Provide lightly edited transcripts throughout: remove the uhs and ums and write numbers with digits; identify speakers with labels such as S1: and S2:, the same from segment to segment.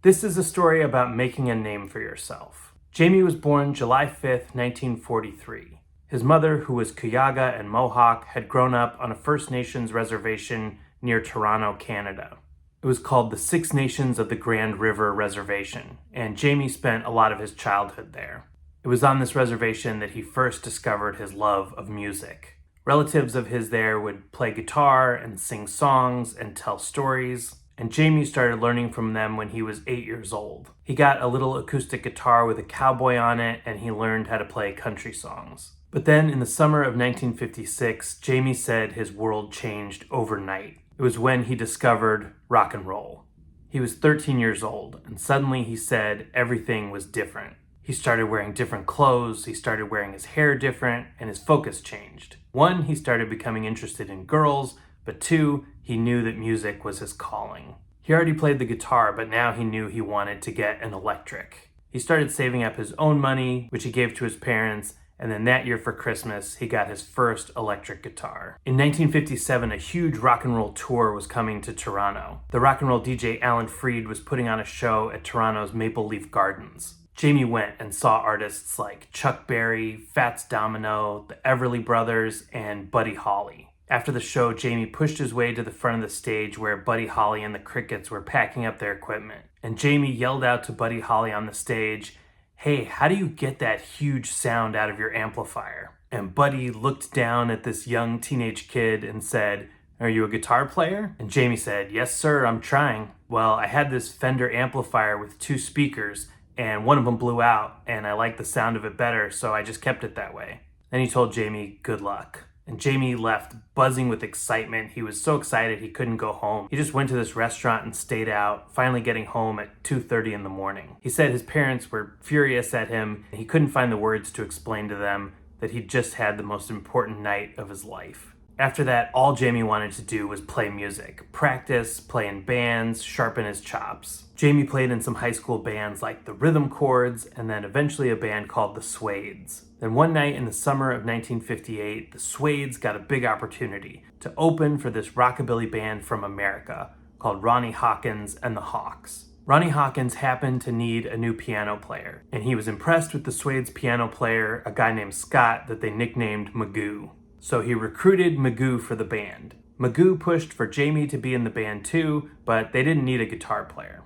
S1: This is a story about making a name for yourself. Jaime was born July 5th, 1943. His mother, who was Cuyahoga and Mohawk, had grown up on a First Nations reservation near Toronto, Canada. It was called the Six Nations of the Grand River Reservation, and Jaime spent a lot of his childhood there. It was on this reservation that he first discovered his love of music. Relatives of his there would play guitar and sing songs and tell stories, and Jaime started learning from them when he was 8 years old. He got a little acoustic guitar with a cowboy on it, and he learned how to play country songs. But then in the summer of 1956, Jaime said his world changed overnight. It was when he discovered rock and roll. He was 13 years old, and suddenly he said everything was different. He started wearing different clothes, he started wearing his hair different, and his focus changed. One, he started becoming interested in girls, but two, he knew that music was his calling. He already played the guitar, but now he knew he wanted to get an electric. He started saving up his own money, which he gave to his parents, and then that year for Christmas, he got his first electric guitar. In 1957, a huge rock and roll tour was coming to Toronto. The rock and roll DJ Alan Freed was putting on a show at Toronto's Maple Leaf Gardens. Jaime went and saw artists like Chuck Berry, Fats Domino, the Everly Brothers, and Buddy Holly. After the show, Jaime pushed his way to the front of the stage where Buddy Holly and the Crickets were packing up their equipment. And Jaime yelled out to Buddy Holly on the stage, "Hey, how do you get that huge sound out of your amplifier?" And Buddy looked down at this young teenage kid and said, "Are you a guitar player?" And Jaime said, "Yes, sir, I'm trying." "Well, I had this Fender amplifier with two speakers, and one of them blew out, and I liked the sound of it better, so I just kept it that way." Then he told Jaime good luck. And Jaime left buzzing with excitement. He was so excited he couldn't go home. He just went to this restaurant and stayed out, finally getting home at 2:30 in the morning. He said his parents were furious at him, and he couldn't find the words to explain to them that he'd just had the most important night of his life. After that, all Jaime wanted to do was play music, practice, play in bands, sharpen his chops. Jaime played in some high school bands like the Rhythm Chords, and then eventually a band called the Suedes. Then one night in the summer of 1958, the Suedes got a big opportunity to open for this rockabilly band from America called Ronnie Hawkins and the Hawks. Ronnie Hawkins happened to need a new piano player, and he was impressed with the Suedes piano player, a guy named Scott that they nicknamed Magoo. So he recruited Magoo for the band. Magoo pushed for Jaime to be in the band too, but they didn't need a guitar player.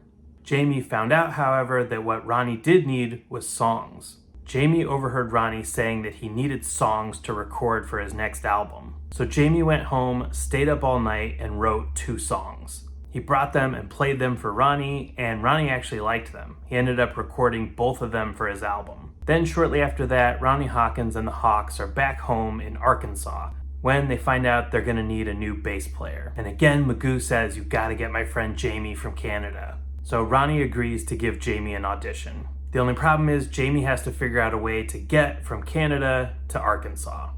S1: Jaime found out, however, that what Ronnie did need was songs. Jaime overheard Ronnie saying that he needed songs to record for his next album. So Jaime went home, stayed up all night, and wrote 2 songs. He brought them and played them for Ronnie, and Ronnie actually liked them. He ended up recording both of them for his album. Then shortly after that, Ronnie Hawkins and the Hawks are back home in Arkansas when they find out they're gonna need a new bass player. And again, Magoo says, "You gotta get my friend Jaime from Canada." So Ronnie agrees to give Jaime an audition. The only problem is Jaime has to figure out a way to get from Canada to Arkansas.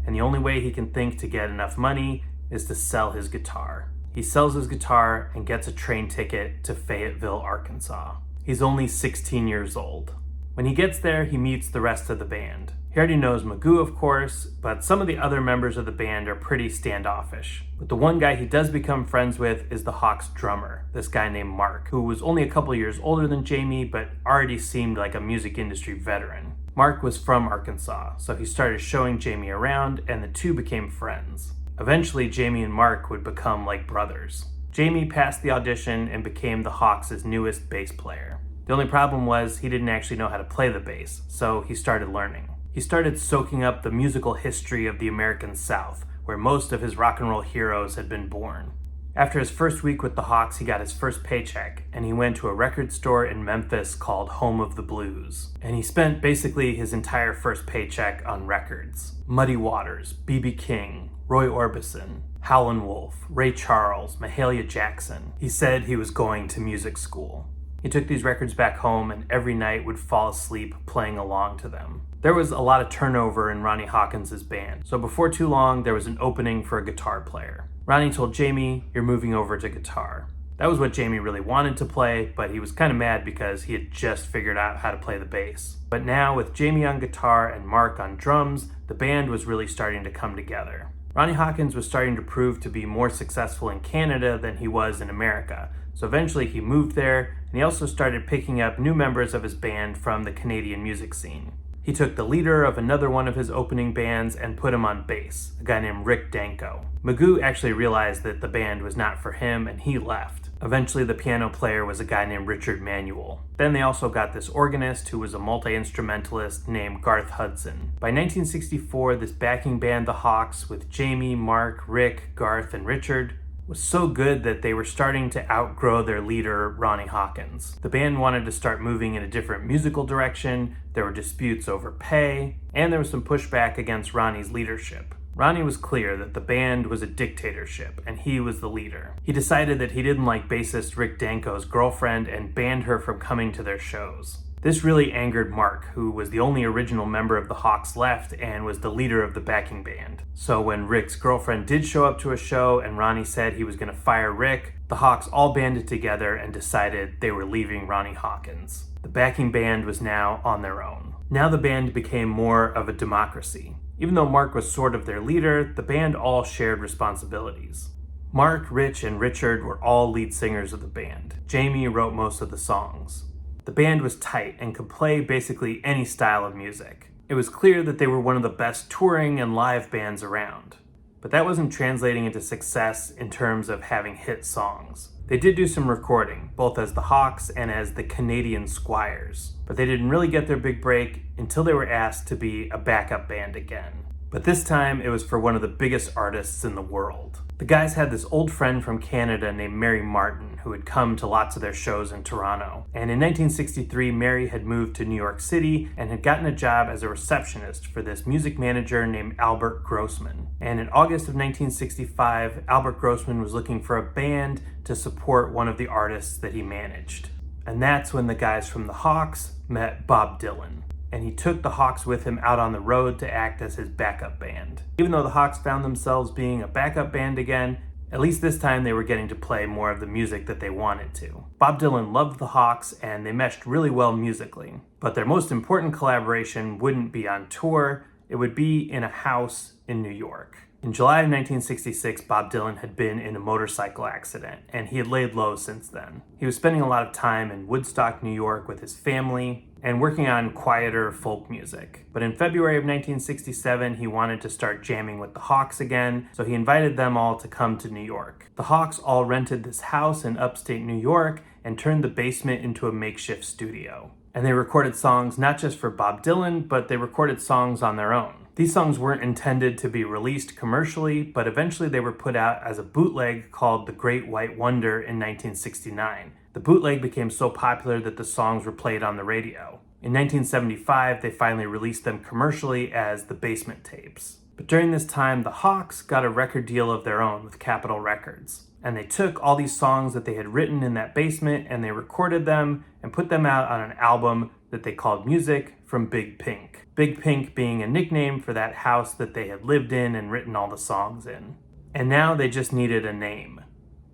S1: And the only way he can think to get enough money is to sell his guitar. He sells his guitar and gets a train ticket to Fayetteville, Arkansas. He's only 16 years old. When he gets there, he meets the rest of the band. He already knows Magoo, of course, but some of the other members of the band are pretty standoffish. But the one guy he does become friends with is the Hawks drummer, this guy named Mark, who was only a couple years older than Jaime, but already seemed like a music industry veteran. Mark was from Arkansas, so he started showing Jaime around, and the two became friends. Eventually, Jaime and Mark would become like brothers. Jaime passed the audition and became the Hawks' newest bass player. The only problem was he didn't actually know how to play the bass, so he started learning. He started soaking up the musical history of the American South, where most of his rock and roll heroes had been born. After his first week with the Hawks, he got his first paycheck, and he went to a record store in Memphis called Home of the Blues. And he spent basically his entire first paycheck on records. Muddy Waters, B.B. King, Roy Orbison, Howlin' Wolf, Ray Charles, Mahalia Jackson. He said he was going to music school. He took these records back home and every night would fall asleep playing along to them. There was a lot of turnover in Ronnie Hawkins' band, so before too long there was an opening for a guitar player. Ronnie told Jaime, "You're moving over to guitar." That was what Jaime really wanted to play, but he was kind of mad because he had just figured out how to play the bass. But now with Jaime on guitar and Mark on drums, the band was really starting to come together. Ronnie Hawkins was starting to prove to be more successful in Canada than he was in America, so eventually he moved there, and he also started picking up new members of his band from the Canadian music scene. He took the leader of another one of his opening bands and put him on bass, a guy named Rick Danko. Magoo actually realized that the band was not for him and he left. Eventually the piano player was a guy named Richard Manuel. Then they also got this organist who was a multi-instrumentalist named Garth Hudson. By 1964, this backing band, the Hawks, with Jaime, Mark, Rick, Garth, and Richard, was so good that they were starting to outgrow their leader, Ronnie Hawkins. The band wanted to start moving in a different musical direction, there were disputes over pay, and there was some pushback against Ronnie's leadership. Ronnie was clear that the band was a dictatorship, and he was the leader. He decided that he didn't like bassist Rick Danko's girlfriend and banned her from coming to their shows. This really angered Mark, who was the only original member of the Hawks left and was the leader of the backing band. So when Rick's girlfriend did show up to a show and Ronnie said he was going to fire Rick, the Hawks all banded together and decided they were leaving Ronnie Hawkins. The backing band was now on their own. Now the band became more of a democracy. Even though Mark was sort of their leader, the band all shared responsibilities. Mark, Rich, and Richard were all lead singers of the band. Jaime wrote most of the songs. The band was tight and could play basically any style of music. It was clear that they were one of the best touring and live bands around. But that wasn't translating into success in terms of having hit songs. They did do some recording, both as the Hawks and as the Canadian Squires, but they didn't really get their big break until they were asked to be a backup band again. But this time it was for one of the biggest artists in the world. The guys had this old friend from Canada named Mary Martin who had come to lots of their shows in Toronto. And in 1963, Mary had moved to New York City and had gotten a job as a receptionist for this music manager named Albert Grossman. And in August of 1965, Albert Grossman was looking for a band to support one of the artists that he managed. And that's when the guys from the Hawks met Bob Dylan. And he took the Hawks with him out on the road to act as his backup band. Even though the Hawks found themselves being a backup band again, at least this time they were getting to play more of the music that they wanted to. Bob Dylan loved the Hawks and they meshed really well musically. But their most important collaboration wouldn't be on tour, it would be in a house in New York. In July of 1966, Bob Dylan had been in a motorcycle accident, and he had laid low since then. He was spending a lot of time in Woodstock, New York with his family, and working on quieter folk music. But in February of 1967, he wanted to start jamming with the Hawks again, so he invited them all to come to New York. The Hawks all rented this house in upstate New York and turned the basement into a makeshift studio. And they recorded songs not just for Bob Dylan, but they recorded songs on their own. These songs weren't intended to be released commercially, but eventually they were put out as a bootleg called The Great White Wonder in 1969. The bootleg became so popular that the songs were played on the radio. In 1975, they finally released them commercially as the Basement Tapes. But during this time, the Hawks got a record deal of their own with Capitol Records. And they took all these songs that they had written in that basement and they recorded them and put them out on an album that they called Music from Big Pink. Big Pink being a nickname for that house that they had lived in and written all the songs in. And now they just needed a name.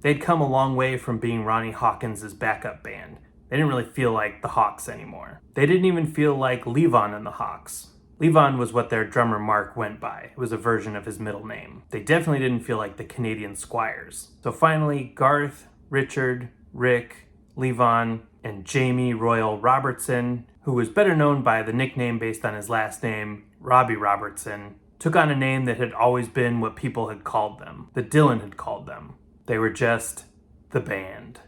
S1: They'd come a long way from being Ronnie Hawkins' backup band. They didn't really feel like the Hawks anymore. They didn't even feel like Levon and the Hawks. Levon was what their drummer Mark went by. It was a version of his middle name. They definitely didn't feel like the Canadian Squires. So finally, Garth, Richard, Rick, Levon, and Jaime Royal Robertson, who was better known by the nickname based on his last name, Robbie Robertson, took on a name that had always been what people had called them, that Dylan had called them. They were just the band.